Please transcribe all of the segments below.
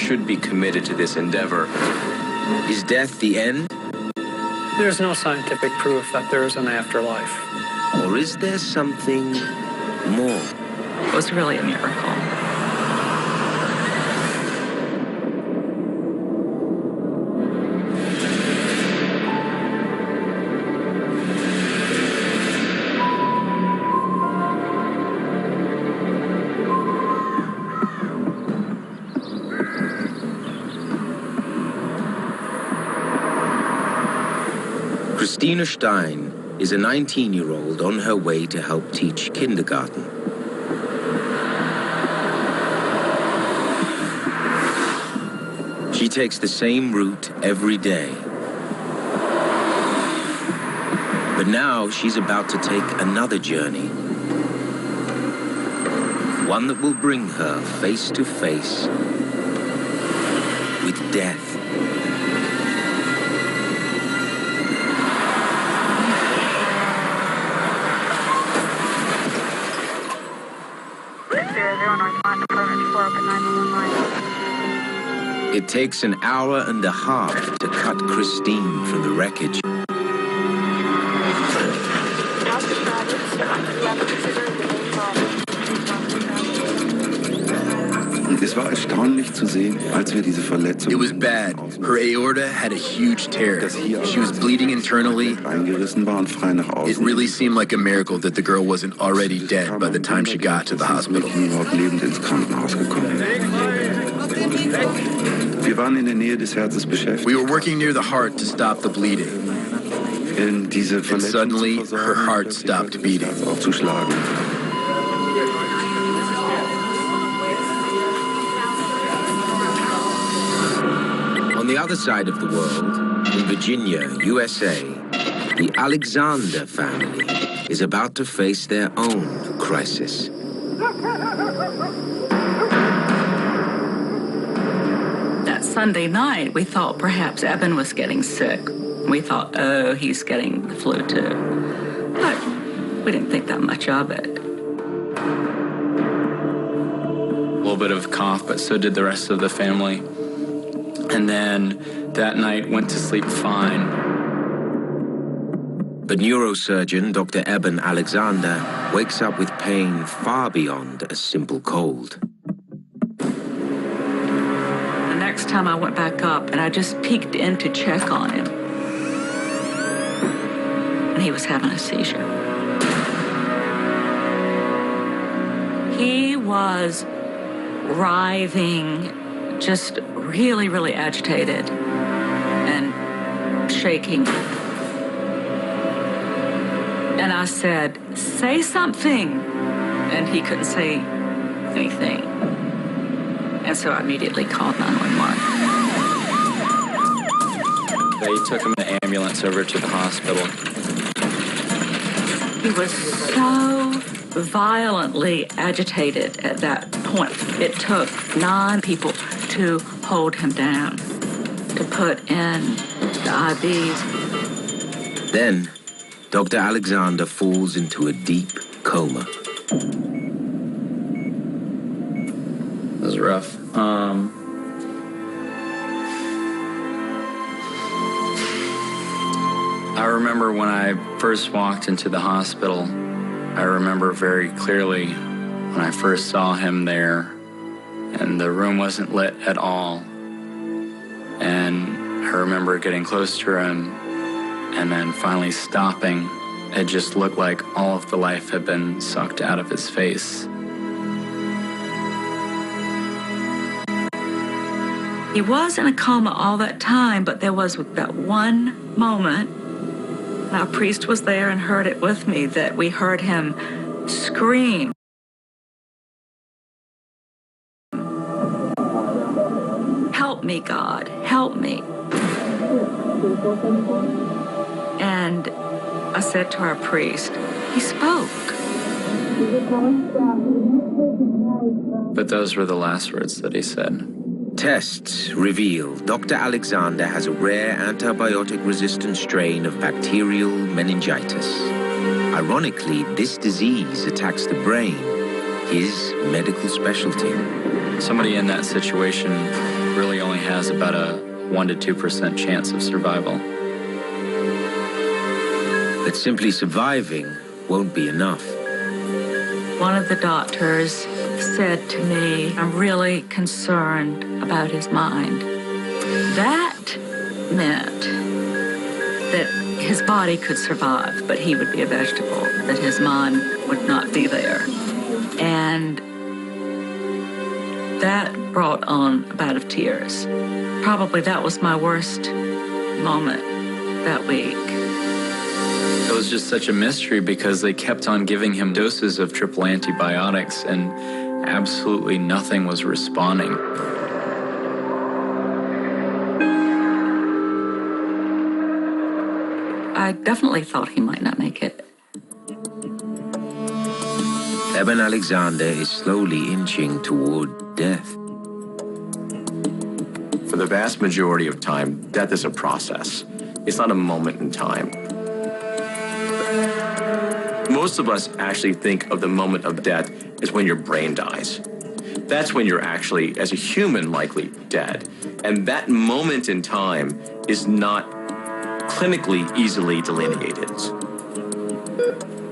should be committed to this endeavor. Is death the end? There's no scientific proof that there is an afterlife. Or is there something more? It was really a miracle. Christina Stein is a 19-year-old on her way to help teach kindergarten. She takes the same route every day. But now she's about to take another journey. One that will bring her face to face with death. It takes an hour and a half to cut Christine from the wreckage. Es war erstaunlich zu sehen, als wir diese Verletzung. It was bad. Her aorta had a huge tear. She was bleeding internally. Eingerissen war und frei nach außen. It really seemed like a miracle that the girl wasn't already dead by the time she got to the hospital. Überhaupt lebend ins Krankenhaus gekommen. Wir waren in der Nähe des Herzens beschäftigt. We were working near the heart to stop the bleeding. And suddenly, her heart stopped beating. Aufzuschlagen. On the other side of the world, in Virginia, USA, the Alexander family is about to face their own crisis. That Sunday night, we thought perhaps Eben was getting sick. We thought, oh, he's getting the flu too. But we didn't think that much of it. A little bit of cough, but so did the rest of the family. And then that night went to sleep fine. But neurosurgeon Dr. Eben Alexander wakes up with pain far beyond a simple cold. The next time I went back up and I just peeked in to check on him. And he was having a seizure. He was writhing, just really, really agitated and shaking. And I said, say something. And he couldn't say anything. And so I immediately called 911. They took him in an ambulance over to the hospital. He was so violently agitated at that point. It took 9 people to hold him down, to put in the IVs. Then, Dr. Alexander falls into a deep coma. It was rough. I remember when I first walked into the hospital, I remember very clearly when I first saw him there, and the room wasn't lit at all. And I remember getting close to him and then finally stopping. It just looked like all of the life had been sucked out of his face. He was in a coma all that time, but there was that one moment, and our priest was there and heard it with me, that we heard him scream. Help me, God, help me. And I said to our priest, he spoke. But those were the last words that he said. Tests reveal Dr. Alexander has a rare antibiotic-resistant strain of bacterial meningitis. Ironically, this disease attacks the brain, his medical specialty. Somebody in that situation really only has about a 1 to 2% chance of survival. But simply surviving won't be enough. One of the doctors said to me, I'm really concerned about his mind. That meant that his body could survive, but he would be a vegetable, that his mind would not be there. And that brought on a bout of tears. Probably that was my worst moment that week. It was just such a mystery because they kept on giving him doses of triple antibiotics and absolutely nothing was responding. I definitely thought he might not make it. Eben Alexander is slowly inching toward death. For the vast majority of time, death is a process. It's not a moment in time. Most of us actually think of the moment of death as when your brain dies. That's when you're actually, as a human, likely dead. And that moment in time is not clinically easily delineated.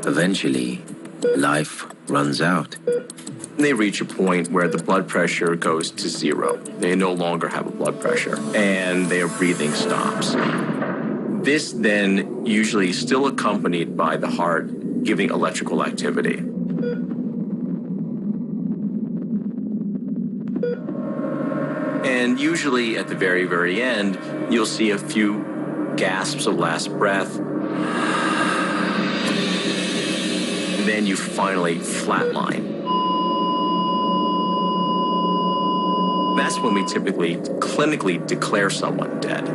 Eventually, life runs out. They reach a point where the blood pressure goes to zero. They no longer have a blood pressure, and their breathing stops. This then usually is still accompanied by the heart giving electrical activity. And usually at the very, very end, you'll see a few gasps of last breath. And then you finally flatline. That's when we typically clinically declare someone dead.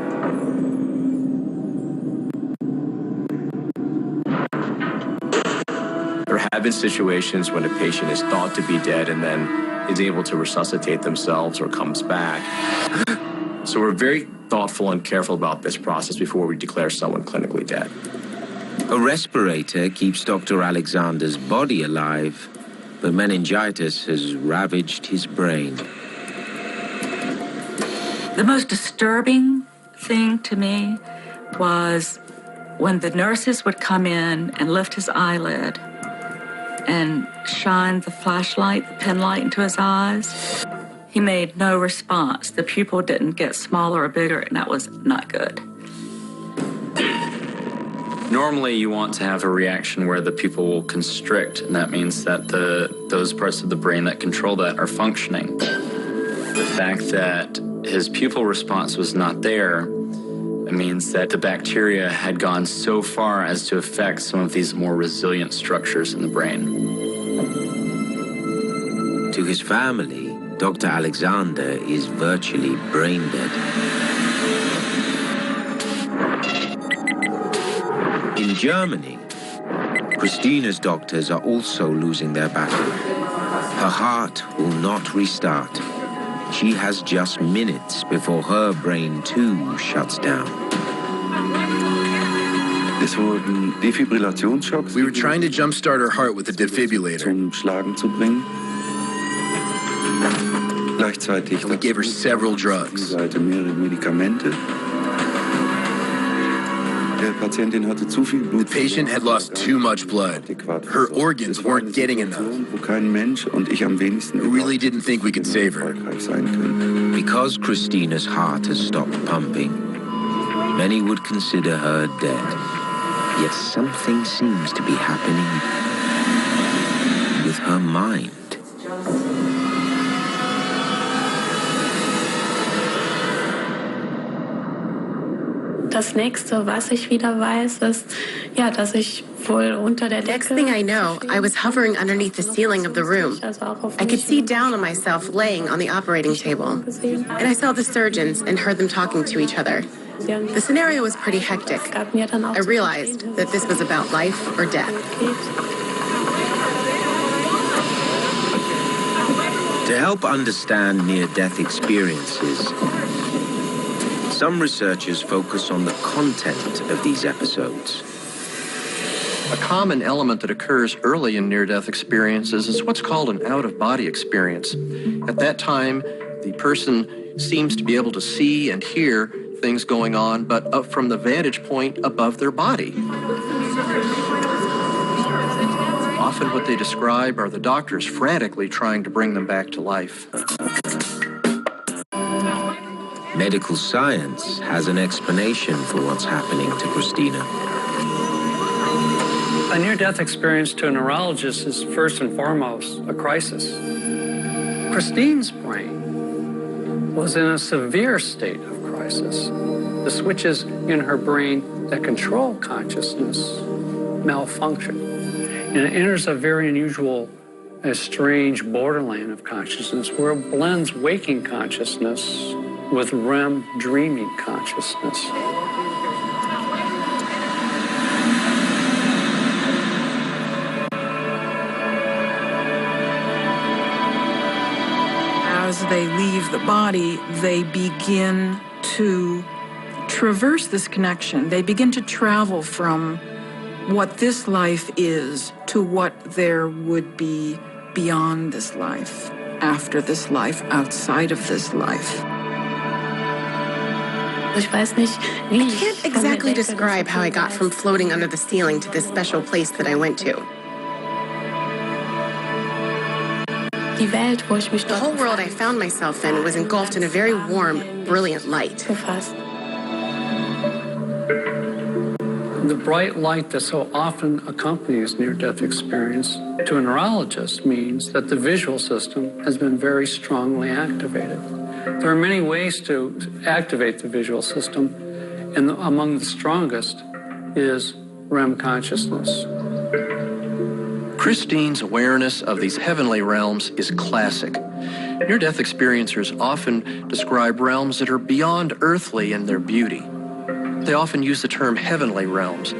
There have been situations when a patient is thought to be dead and then is able to resuscitate themselves or comes back. So we're very thoughtful and careful about this process before we declare someone clinically dead. A respirator keeps Dr. Alexander's body alive, but meningitis has ravaged his brain. The most disturbing thing to me was when the nurses would come in and lift his eyelid and shine the flashlight, the pen light into his eyes. He made no response. The pupil didn't get smaller or bigger, and that was not good. Normally, you want to have a reaction where the pupil will constrict, and that means that those parts of the brain that control that are functioning. The fact that his pupil response was not there, it means that the bacteria had gone so far as to affect some of these more resilient structures in the brain. To his family, Dr. Alexander is virtually brain dead. In Germany, Christina's doctors are also losing their battle. Her heart will not restart. She has just minutes before her brain too shuts down. We were trying to jumpstart her heart with a defibrillator. We gave her several drugs. The patient had lost too much blood. Her organs weren't getting enough. We really didn't think we could save her. Because Christina's heart has stopped pumping, many would consider her dead. Yet something seems to be happening with her mind. Das nächste, was ich wieder weiß, ist, ja, dass ich wohl unter der Decke... Next thing I know, I was hovering underneath the ceiling of the room. I could see down on myself laying on the operating table. And I saw the surgeons and heard them talking to each other. The scenario was pretty hectic. I realized that this was about life or death. To help understand near-death experiences, some researchers focus on the content of these episodes. A common element that occurs early in near-death experiences is what's called an out-of-body experience. At that time, the person seems to be able to see and hear things going on, but up from the vantage point above their body. Often what they describe are the doctors frantically trying to bring them back to life. Medical science has an explanation for what's happening to Christina. A near-death experience to a neurologist is first and foremost a crisis. Christine's brain was in a severe state of crisis. The switches in her brain that control consciousness malfunction. And it enters a very unusual, a strange borderland of consciousness where it blends waking consciousness with REM dreaming consciousness. As they leave the body, they begin to traverse this connection. They begin to travel from what this life is to what there would be beyond this life, after this life, outside of this life. I can't exactly describe how I got from floating under the ceiling to this special place that I went to. The whole world I found myself in was engulfed in a very warm, brilliant light. The bright light that so often accompanies near-death experience to a neurologist means that the visual system has been very strongly activated. There are many ways to activate the visual system, and among the strongest is REM consciousness. Christine's awareness of these heavenly realms is classic. Near-death experiencers often describe realms that are beyond earthly in their beauty. They often use the term heavenly realms.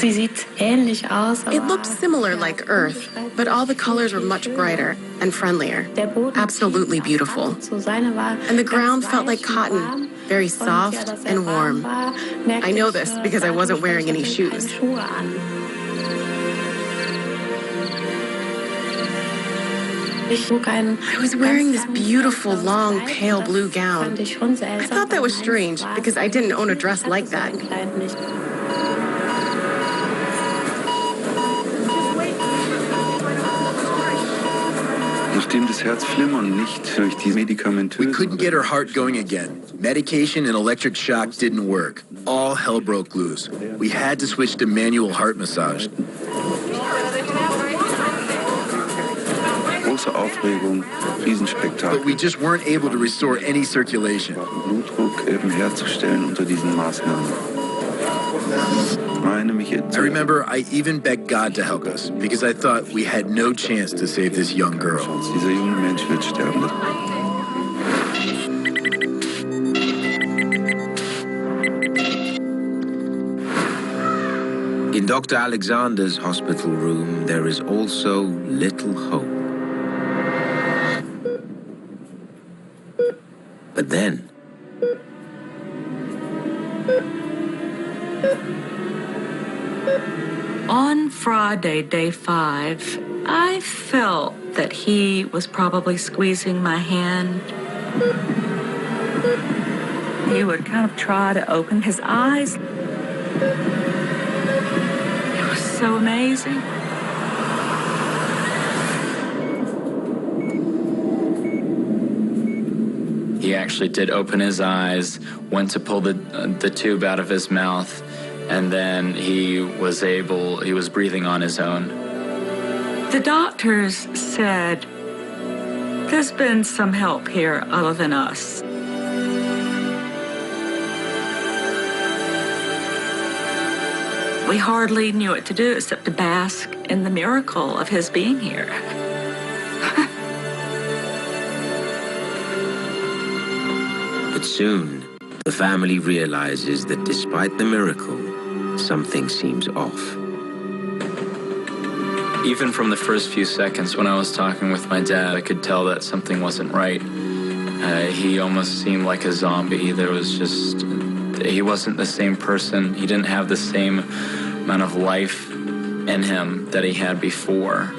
It looked similar like Earth, but all the colors were much brighter and friendlier. Absolutely beautiful. And the ground felt like cotton, very soft and warm. I know this because I wasn't wearing any shoes. I was wearing this beautiful, long, pale blue gown. I thought that was strange because I didn't own a dress like that. We couldn't get her heart going again. Medication and electric shock didn't work. All hell broke loose. We had to switch to manual heart massage. But we just weren't able to restore any circulation. I remember I even begged God to help us because I thought we had no chance to save this young girl. In Dr. Alexander's hospital room, there is also little hope. But then, on Friday, day 5, I felt that he was probably squeezing my hand. He would kind of try to open his eyes. It was so amazing. He actually did open his eyes, went to pull the tube out of his mouth, and then he was breathing on his own. The doctors said, there's been some help here other than us. We hardly knew what to do except to bask in the miracle of his being here. But soon, the family realizes that despite the miracle, something seems off. Even from the first few seconds when I was talking with my dad, I could tell that something wasn't right. He almost seemed like a zombie. He wasn't the same person. He didn't have the same amount of life in him that he had before.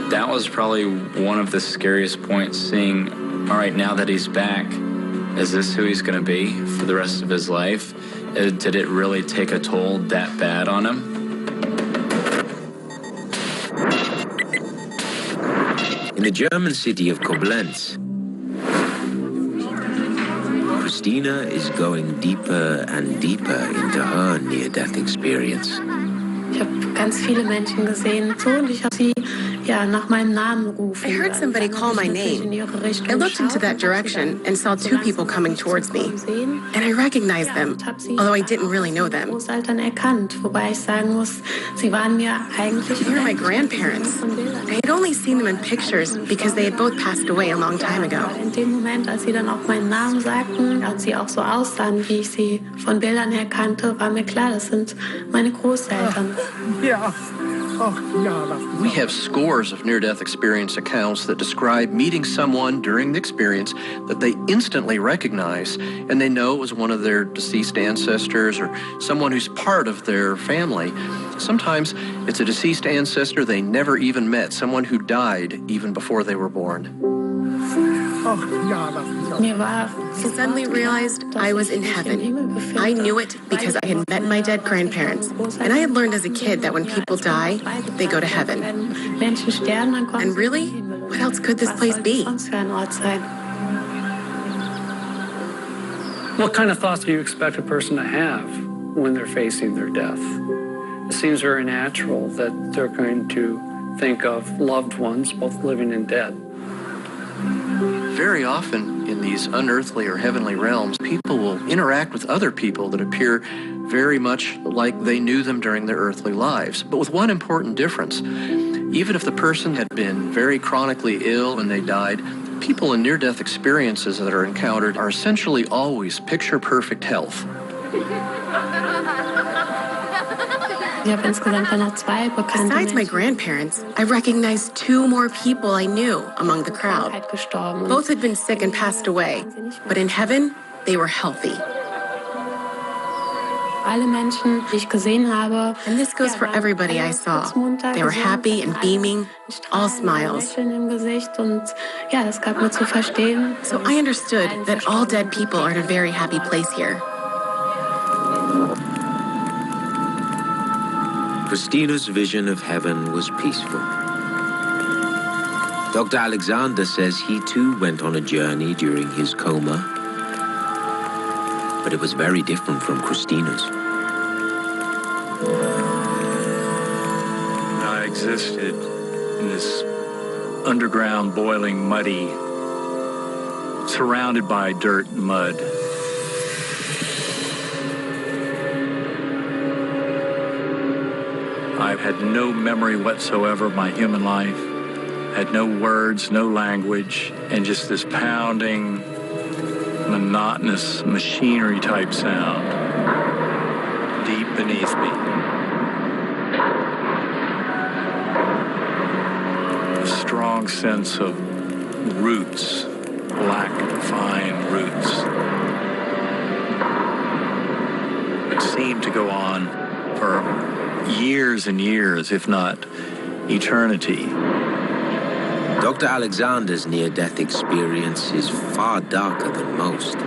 That was probably one of the scariest points, seeing, all right, now that he's back, is this who he's going to be for the rest of his life? Did it really take a toll that bad on him? In the German city of Koblenz, Christina is going deeper and deeper into her near-death experience. Ich habe ganz viele Menschen gesehen, so, und ich habe sie nach meinem Namen rufen. I heard somebody call my name. I looked into that direction and saw two people coming towards me, and I recognized them, although I didn't really know them. Großeltern erkannt, wobei ich sagen muss, sie waren mir eigentlich They were my grandparents. I had only seen them in pictures because they had both passed away a long time ago. In dem Moment, als sie dann auch meinen Namen sagten und sie auch so aussahen, wie ich sie von Bildern her kannte, war mir klar, das sind meine Großeltern. We have scores of near-death experience accounts that describe meeting someone during the experience that they instantly recognize, and they know it was one of their deceased ancestors or someone who's part of their family. Sometimes it's a deceased ancestor they never even met, someone who died even before they were born. I suddenly realized I was in heaven. I knew it because I had met my dead grandparents, and I had learned as a kid that when people die, they go to heaven. And really, what else could this place be? What kind of thoughts do you expect a person to have when they're facing their death? It seems very natural that they're going to think of loved ones, both living and dead. Very often in these unearthly or heavenly realms, people will interact with other people that appear very much like they knew them during their earthly lives, but with one important difference. Even if the person had been very chronically ill and they died, people in near-death experiences that are encountered are essentially always picture-perfect health. Besides my grandparents, I recognized two more people I knew among the crowd. Both had been sick and passed away, but in heaven, they were healthy. And this goes for everybody I saw. They were happy and beaming, all smiles. So I understood that all dead people are in a very happy place here. Christina's vision of heaven was peaceful. Dr. Alexander says he too went on a journey during his coma, but it was very different from Christina's. I existed in this underground, boiling, muddy, surrounded by dirt and mud. I had no memory whatsoever of my human life, had no words, no language, and just this pounding, monotonous machinery-type sound deep beneath me. A strong sense of roots, black, fine roots. It seemed to go on for years and years, if not eternity. Dr. Alexander's near-death experience is far darker than most.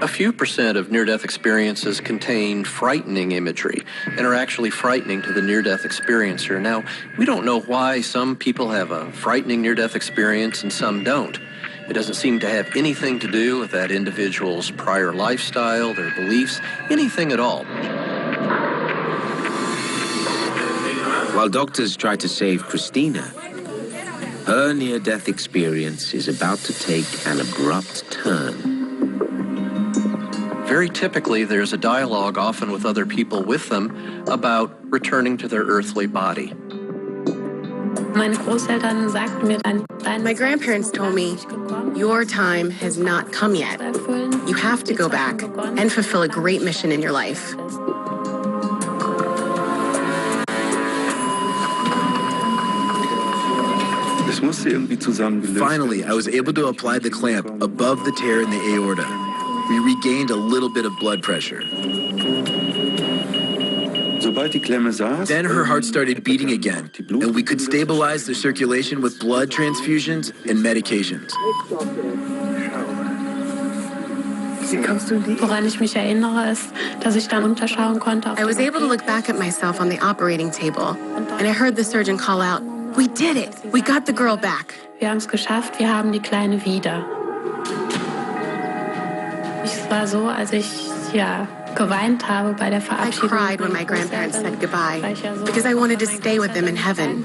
A few percent of near-death experiences contain frightening imagery and are actually frightening to the near-death experiencer. Now, we don't know why some people have a frightening near-death experience and some don't. It doesn't seem to have anything to do with that individual's prior lifestyle, their beliefs, anything at all. While doctors try to save Christina, her near-death experience is about to take an abrupt turn. Very typically, there's a dialogue, often with other people with them, about returning to their earthly body. My grandparents told me, your time has not come yet. You have to go back and fulfill a great mission in your life. Finally, I was able to apply the clamp above the tear in the aorta. We regained a little bit of blood pressure. Then her heart started beating again, and we could stabilize the circulation with blood transfusions and medications. Woran ich mich erinnere, ist, dass ich dann unterschauen konnte. I was able to look back at myself on the operating table, and I heard the surgeon call out, "We did it! We got the girl back!" Wir haben es geschafft, wir haben die Kleine wieder. Es war so, als ich geweint habe bei der Verabschiedung. I cried when my grandparents said goodbye, because I wanted to stay with them in heaven.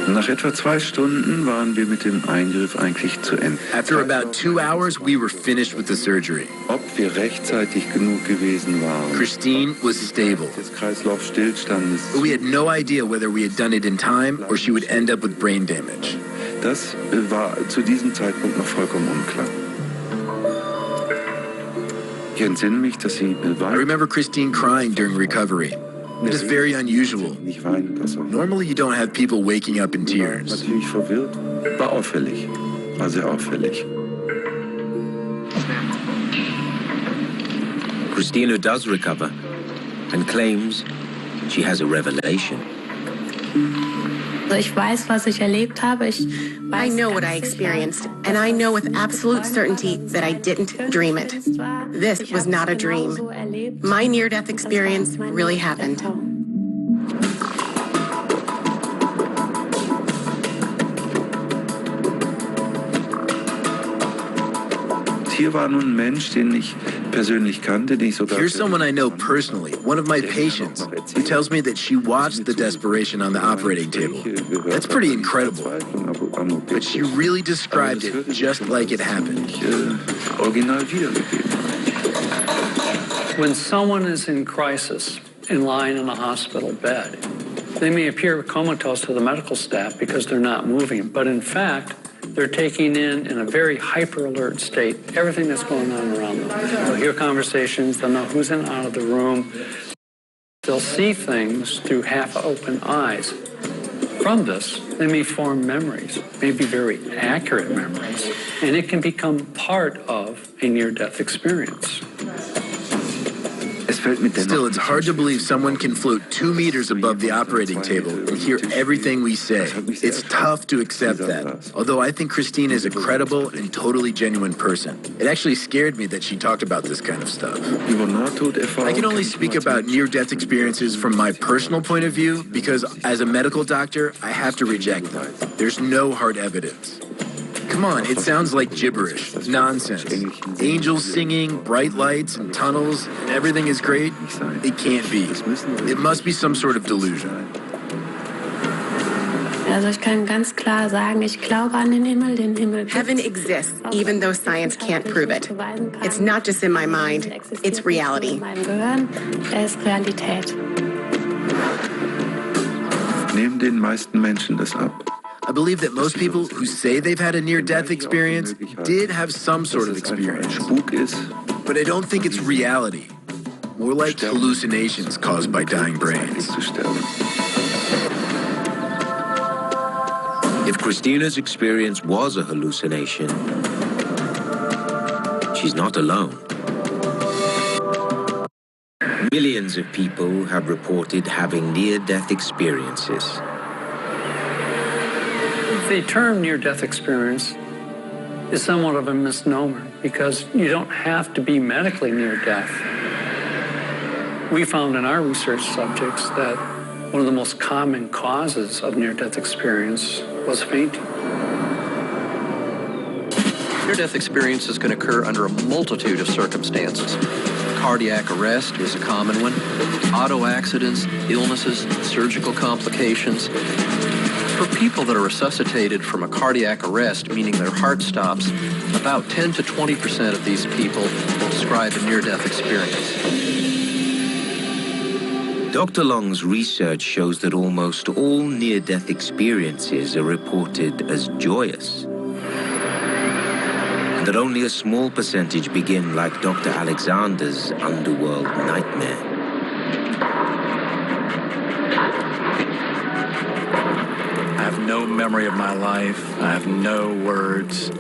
Nach etwa 2 Stunden waren wir mit dem Eingriff eigentlich zu Ende. After about 2 hours, we were finished with the surgery. Ob wir rechtzeitig genug gewesen waren. Christine was stable. Des Kreislaufstillstandes. We had no idea whether we had done it in time or she would end up with brain damage. Das war zu diesem Zeitpunkt noch vollkommen unklar. Ich entsinne mich, dass sie I remember Christine crying during recovery. It is very unusual. Normally you don't have people waking up in tears. Natürlich verwirrt. War auffällig. War sehr auffällig. Christina does recover and claims she has a revelation. Ich weiß, was ich erlebt habe. I know what I experienced, and I know with absolute certainty that I didn't dream it. This was not a dream. My near-death experience really happened. Hier war nun ein Mensch, den ich persönlich kannte, den ich sogar... Here's someone I know personally, one of my patients, who tells me that she watched the desperation on the operating table. That's pretty incredible. But she really described it just like it happened. Original wiedergegeben. When someone is in crisis and lying in a hospital bed, they may appear comatose to the medical staff because they're not moving, but in fact, they're taking in a very hyper-alert state, everything that's going on around them. They'll hear conversations, they'll know who's in and out of the room. They'll see things through half-open eyes. From this, they may form memories, maybe very accurate memories, and it can become part of a near-death experience. Still, it's hard to believe someone can float 2 meters above the operating table and hear everything we say. It's tough to accept that, although I think Christine is a credible and totally genuine person. It actually scared me that she talked about this kind of stuff. I can only speak about near-death experiences from my personal point of view because as a medical doctor, I have to reject them. There's no hard evidence. Come on, it sounds like gibberish, nonsense. Angels singing, bright lights and tunnels, and everything is great? It can't be. It must be some sort of delusion. Also ich kann ganz klar sagen, ich glaube an den Himmel, Heaven exists, even though science can't prove it. It's not just in my mind, it's reality. In meinem Gehirn, ist Realität. Nehmen den meisten Menschen das ab. I believe that most people who say they've had a near-death experience did have some sort of experience. But I don't think it's reality. More like hallucinations caused by dying brains. If Christina's experience was a hallucination, she's not alone. Millions of people have reported having near-death experiences. The term near-death experience is somewhat of a misnomer because you don't have to be medically near death. We found in our research subjects that one of the most common causes of near-death experience was fainting. Near-death experiences can occur under a multitude of circumstances. Cardiac arrest is a common one. Auto accidents, illnesses, surgical complications. For people that are resuscitated from a cardiac arrest, meaning their heart stops, about 10 to 20% of these people describe a near-death experience. Dr. Long's research shows that almost all near-death experiences are reported as joyous, and that only a small percentage begin like Dr. Alexander's underworld nightmare. I have no memory of my life. I have no words,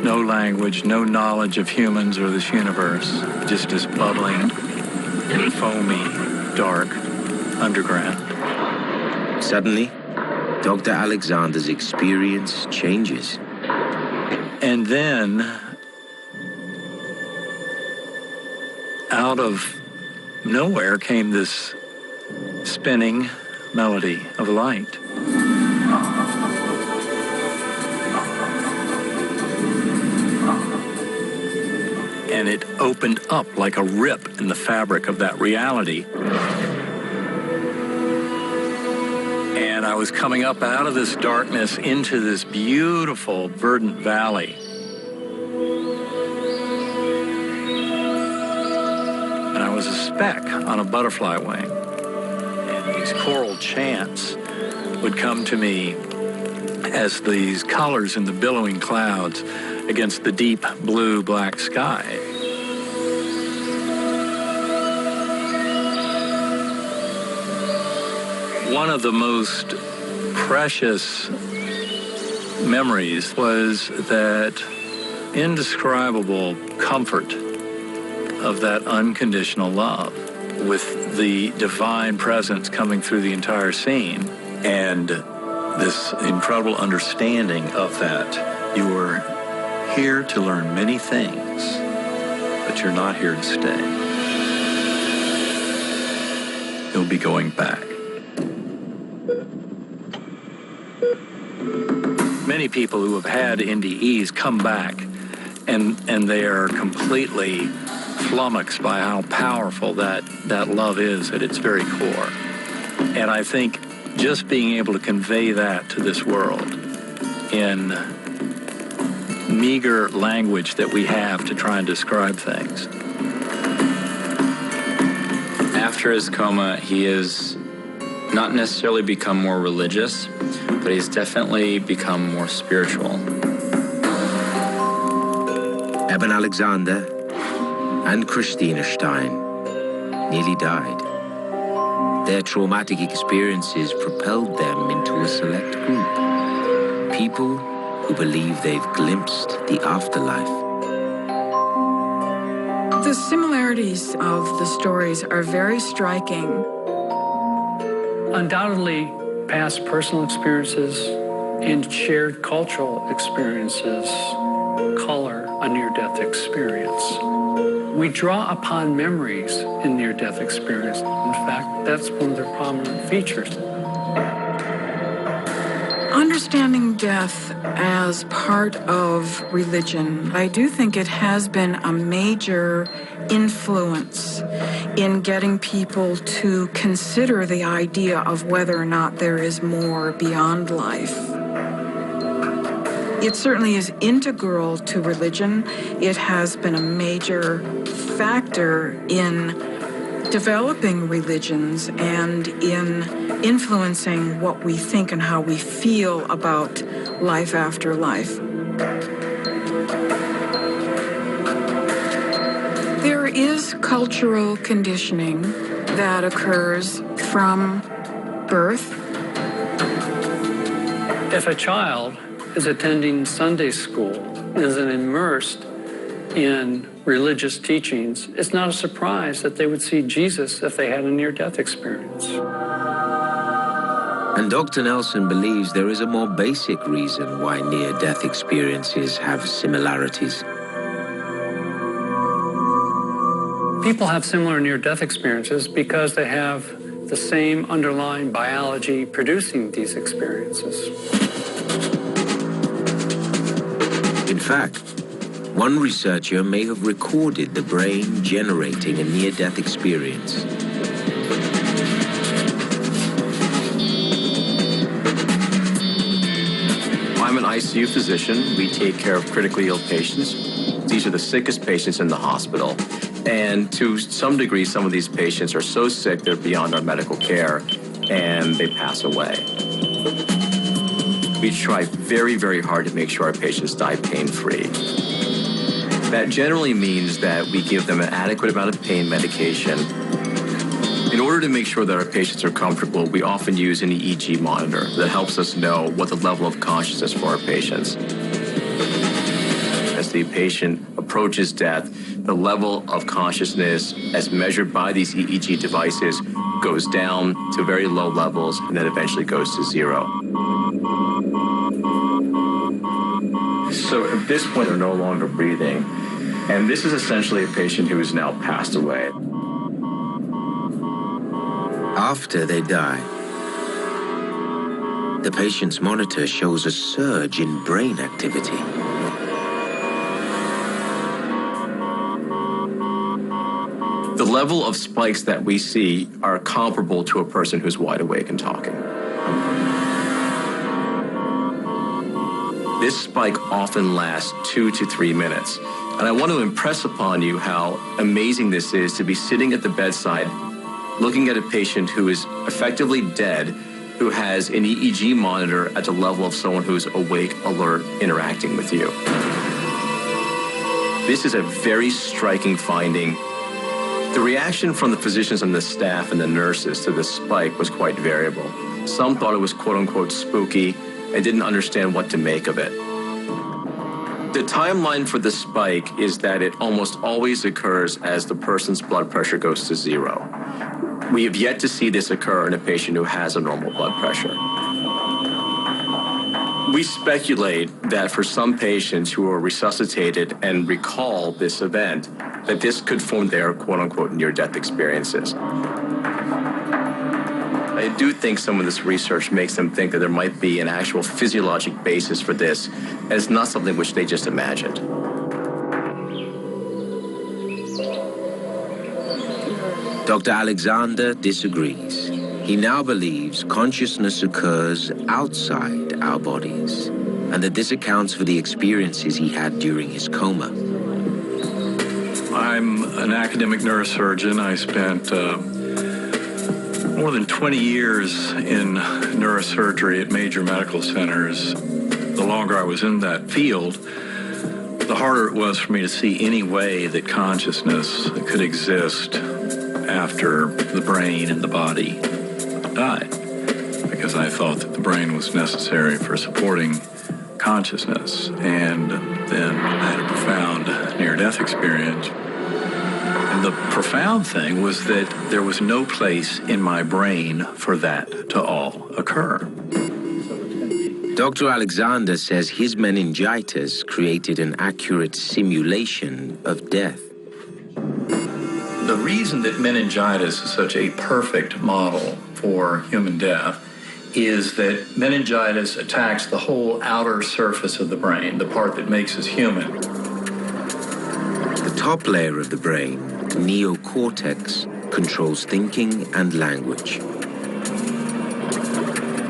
no language, no knowledge of humans or this universe. Just this bubbling, foamy, dark underground. Suddenly, Dr. Alexander's experience changes. And then, out of nowhere came this spinning melody of light. And it opened up like a rip in the fabric of that reality. And I was coming up out of this darkness into this beautiful, verdant valley. And I was a speck on a butterfly wing. And these choral chants would come to me as these colors in the billowing clouds against the deep blue black sky. One of the most precious memories was that indescribable comfort of that unconditional love, with the divine presence coming through the entire scene, and this incredible understanding of that. You are here to learn many things, but you're not here to stay. You'll be going back. Many people who have had NDEs come back and they are completely flummoxed by how powerful that love is at its very core. And I think just being able to convey that to this world in meager language that we have to try and describe things. After his coma, he has not necessarily become more religious, but he's definitely become more spiritual. Eben Alexander and Christina Stein nearly died. Their traumatic experiences propelled them into a select group. People who believe they've glimpsed the afterlife. The similarities of the stories are very striking. Undoubtedly, past personal experiences and shared cultural experiences color a near-death experience. We draw upon memories in near-death experience. In fact, that's one of their prominent features. Understanding death as part of religion, I do think it has been a major influence in getting people to consider the idea of whether or not there is more beyond life. It certainly is integral to religion. It has been a major factor in developing religions and in influencing what we think and how we feel about life after life. There is cultural conditioning that occurs from birth. If a child is attending Sunday school and is immersed in religious teachings, it's not a surprise that they would see Jesus if they had a near-death experience. And Dr. Nelson believes there is a more basic reason why near-death experiences have similarities. People have similar near-death experiences because they have the same underlying biology producing these experiences. In fact, one researcher may have recorded the brain generating a near-death experience. I'm an ICU physician. We take care of critically ill patients. These are the sickest patients in the hospital. And to some degree, some of these patients are so sick they're beyond our medical care, and they pass away. We try very, very hard to make sure our patients die pain-free. That generally means that we give them an adequate amount of pain medication. In order to make sure that our patients are comfortable, we often use an EEG monitor that helps us know what the level of consciousness for our patients. As the patient approaches death, the level of consciousness as measured by these EEG devices goes down to very low levels and then eventually goes to zero. So at this point, they're no longer breathing. And this is essentially a patient who has now passed away. After they die, the patient's monitor shows a surge in brain activity. The level of spikes that we see are comparable to a person who's wide awake and talking. This spike often lasts 2 to 3 minutes. And I want to impress upon you how amazing this is to be sitting at the bedside, looking at a patient who is effectively dead, who has an EEG monitor at the level of someone who's awake, alert, interacting with you. This is a very striking finding. The reaction from the physicians and the staff and the nurses to this spike was quite variable. Some thought it was quote-unquote spooky and didn't understand what to make of it. The timeline for the spike is that it almost always occurs as the person's blood pressure goes to zero. We have yet to see this occur in a patient who has a normal blood pressure. We speculate that for some patients who are resuscitated and recall this event, that this could form their quote-unquote near-death experiences. I do think some of this research makes them think that there might be an actual physiologic basis for this, and it's not something which they just imagined. Dr. Alexander disagrees. He now believes consciousness occurs outside our bodies, and that this accounts for the experiences he had during his coma. I'm an academic neurosurgeon. I spent more than 20 years in neurosurgery at major medical centers. The longer I was in that field, the harder it was for me to see any way that consciousness could exist after the brain and the body died, because I thought that the brain was necessary for supporting consciousness. And then I had a profound near-death experience. And the profound thing was that there was no place in my brain for that to all occur. Dr. Alexander says his meningitis created an accurate simulation of death. The reason that meningitis is such a perfect model for human death is that meningitis attacks the whole outer surface of the brain, the part that makes us human. The top layer of the brain, neocortex, controls thinking and language.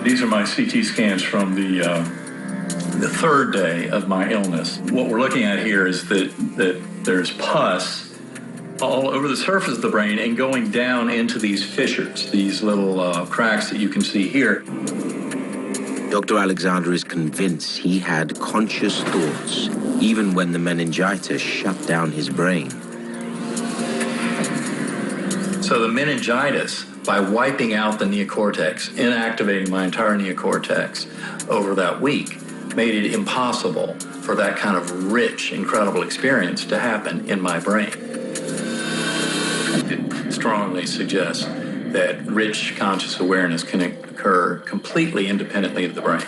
These are my CT scans from the third day of my illness. What we're looking at here is that there's pus all over the surface of the brain and going down into these fissures, these little cracks that you can see here. Dr. Alexander is convinced he had conscious thoughts, even when the meningitis shut down his brain. So the meningitis, by wiping out the neocortex, inactivating my entire neocortex over that week, made it impossible for that kind of rich, incredible experience to happen in my brain. It strongly suggests that rich conscious awareness can occur completely independently of the brain.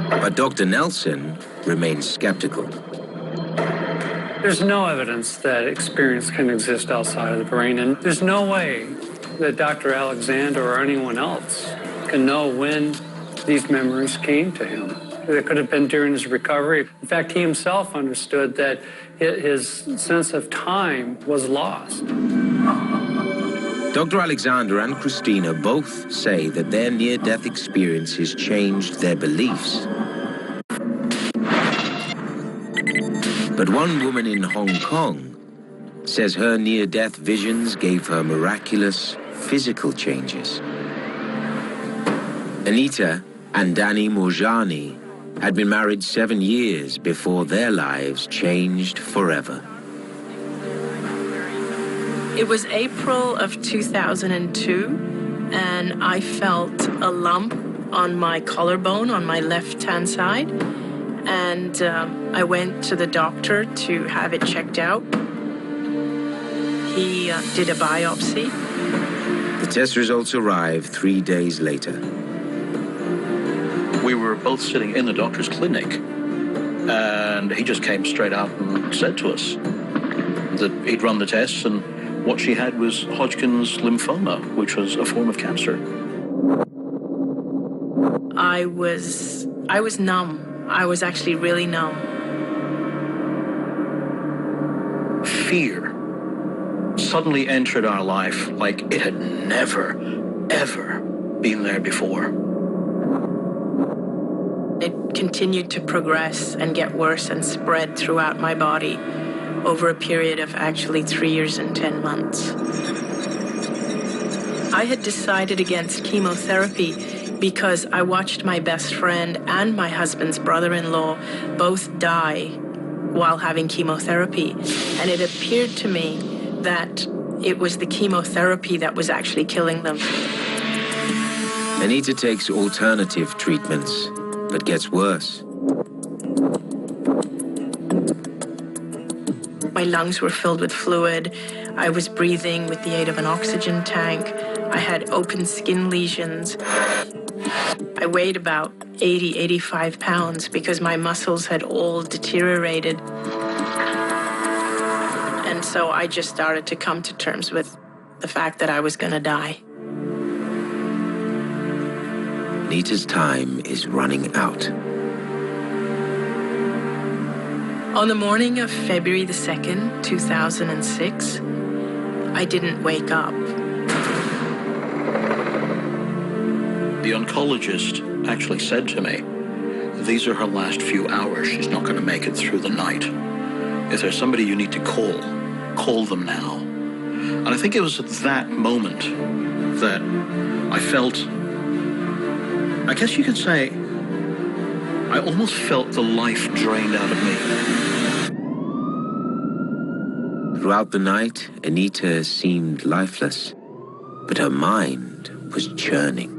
But Dr. Nelson remains skeptical. There's no evidence that experience can exist outside of the brain, and there's no way that Dr. Alexander or anyone else can know when these memories came to him. It could have been during his recovery. In fact, he himself understood that his sense of time was lost. Dr. Alexander and Christina both say that their near-death experiences changed their beliefs. But one woman in Hong Kong says her near-death visions gave her miraculous physical changes. Anita and Danny Moorjani had been married 7 years before their lives changed forever. It was April of 2002, and I felt a lump on my collarbone on my left-hand side, and I went to the doctor to have it checked out. He did a biopsy. The test results arrived 3 days later. We were both sitting in the doctor's clinic, and he just came straight out and said to us that he'd run the tests, and what she had was Hodgkin's lymphoma, which was a form of cancer. I was numb. I was actually really numb. Fear suddenly entered our life like it had never, ever been there before. It continued to progress and get worse and spread throughout my body over a period of actually 3 years and 10 months. I had decided against chemotherapy because I watched my best friend and my husband's brother-in-law both die while having chemotherapy. And it appeared to me that it was the chemotherapy that was actually killing them. Anita takes alternative treatments, but gets worse. My lungs were filled with fluid. I was breathing with the aid of an oxygen tank. I had open skin lesions. I weighed about 80, 85 pounds because my muscles had all deteriorated. And so I just started to come to terms with the fact that I was going to die. Anita's time is running out. On the morning of February the 2nd, 2006, I didn't wake up. The oncologist actually said to me, these are her last few hours. She's not going to make it through the night. If there's somebody you need to call them now. And I think it was at that moment that I felt, I guess you could say, I almost felt the life drained out of me. Throughout the night, Anita seemed lifeless, but her mind was churning.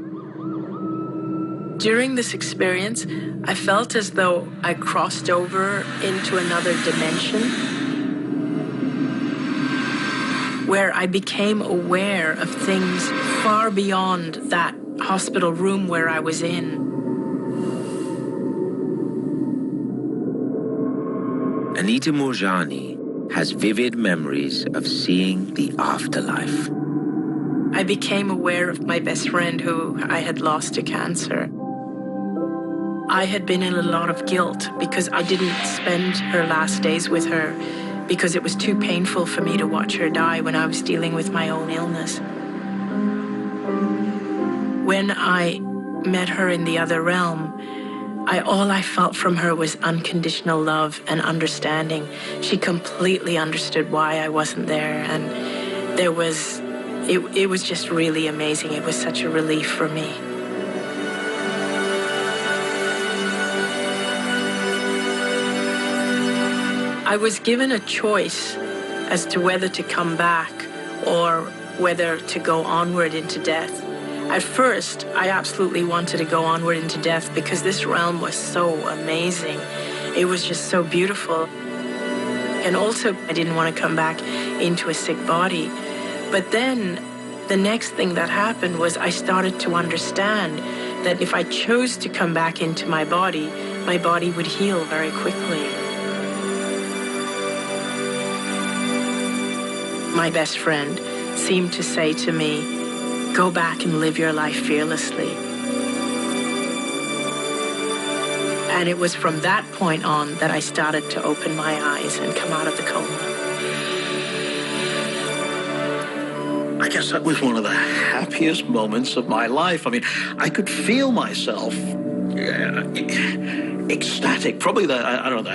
During this experience, I felt as though I crossed over into another dimension where I became aware of things far beyond that hospital room where I was in. Anita Moorjani has vivid memories of seeing the afterlife. I became aware of my best friend who I had lost to cancer. I had been in a lot of guilt because I didn't spend her last days with her because it was too painful for me to watch her die when I was dealing with my own illness. When I met her in the other realm, all I felt from her was unconditional love and understanding. She completely understood why I wasn't there, and it was just really amazing. It was such a relief for me. I was given a choice as to whether to come back or whether to go onward into death. At first, I absolutely wanted to go onward into death because this realm was so amazing. It was just so beautiful. And also, I didn't want to come back into a sick body. But then, the next thing that happened was I started to understand that if I chose to come back into my body would heal very quickly. My best friend seemed to say to me, go back and live your life fearlessly. And it was from that point on that I started to open my eyes and come out of the coma. I guess that was one of the happiest moments of my life. I mean, I could feel myself ecstatic, probably the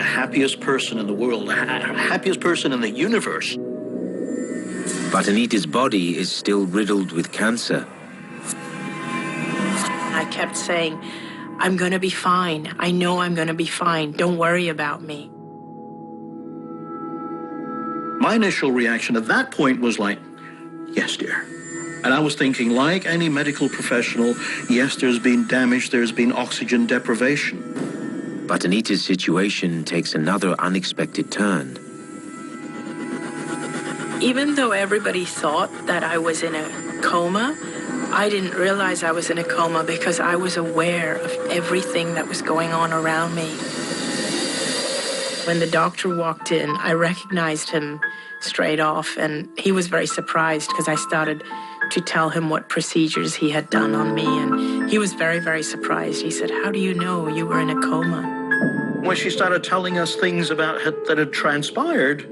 happiest person in the world, the happiest person in the universe. But Anita's body is still riddled with cancer. I kept saying, I'm going to be fine. I know I'm going to be fine. Don't worry about me. My initial reaction at that point was like, yes, dear. And I was thinking, like any medical professional, yes, there's been damage, there's been oxygen deprivation. But Anita's situation takes another unexpected turn. Even though everybody thought that I was in a coma, I didn't realize I was in a coma because I was aware of everything that was going on around me. When the doctor walked in, I recognized him straight off, and he was very surprised because I started to tell him what procedures he had done on me, and he was very, very surprised. He said, "How do you know you were in a coma?" When she started telling us things about that had transpired,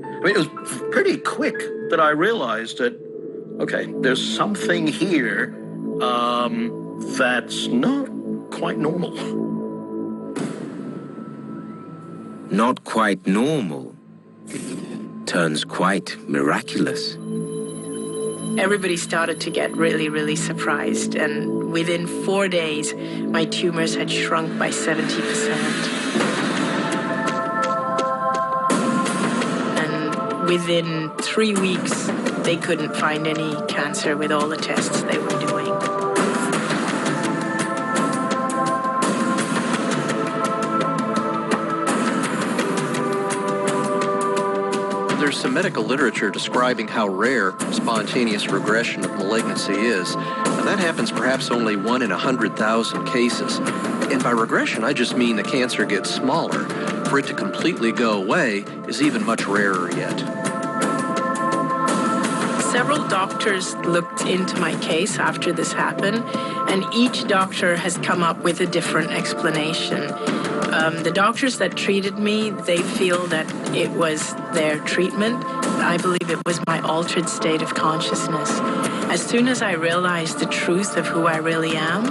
I mean, it was pretty quick that I realized that, okay, there's something here that's not quite normal. Not quite normal turns quite miraculous. Everybody started to get really, really surprised, and within 4 days, my tumors had shrunk by 70%. And within 3 weeks, they couldn't find any cancer with all the tests they were doing. There's some medical literature describing how rare spontaneous regression of malignancy is. Now, that happens perhaps only 1 in 100,000 cases. And by regression, I just mean the cancer gets smaller. For it to completely go away is even much rarer yet. Several doctors looked into my case after this happened, and each doctor has come up with a different explanation. The doctors that treated me, they feel that it was their treatment. I believe it was my altered state of consciousness. As soon as I realized the truth of who I really am,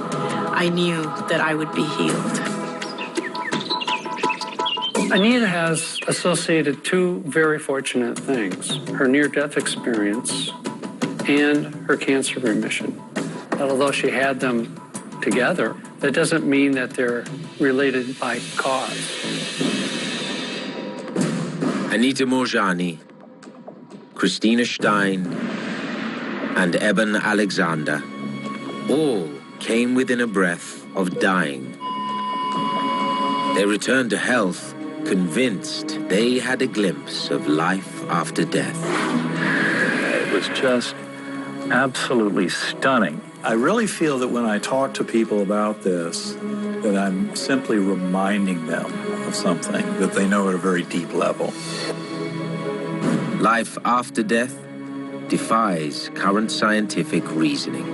I knew that I would be healed. Anita has associated two very fortunate things: her near-death experience and her cancer remission. But although she had them together, that doesn't mean that they're related by cause. Anita Moorjani, Christina Stein, and Eben Alexander all came within a breath of dying. They returned to health, convinced they had a glimpse of life after death. It was just absolutely stunning. I really feel that when I talk to people about this, that I'm simply reminding them of something that they know at a very deep level. Life after death defies current scientific reasoning.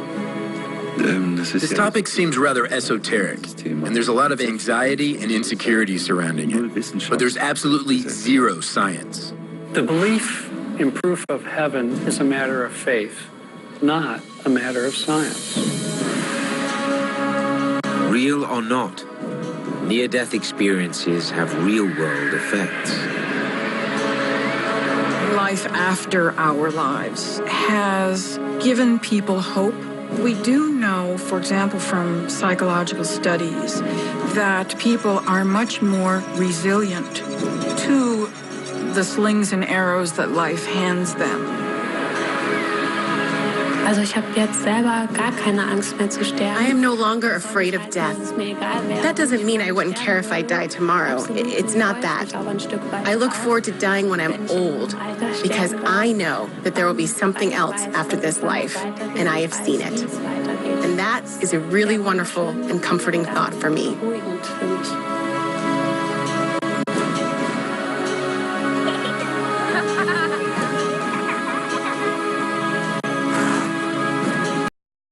This topic seems rather esoteric, and there's a lot of anxiety and insecurity surrounding it. But there's absolutely zero science. The belief in proof of heaven is a matter of faith, not a matter of science. Real or not, near-death experiences have real-world effects. Life after our lives has given people hope. We do know, for example, from psychological studies, that people are much more resilient to the slings and arrows that life hands them. Also ich habe jetzt selber gar keine Angst mehr zu sterben. I am no longer afraid of death. That doesn't mean I wouldn't care if I died tomorrow. It's not that. I look forward to dying when I'm old because I know that there will be something else after this life, and I have seen it. And that is a really wonderful and comforting thought for me.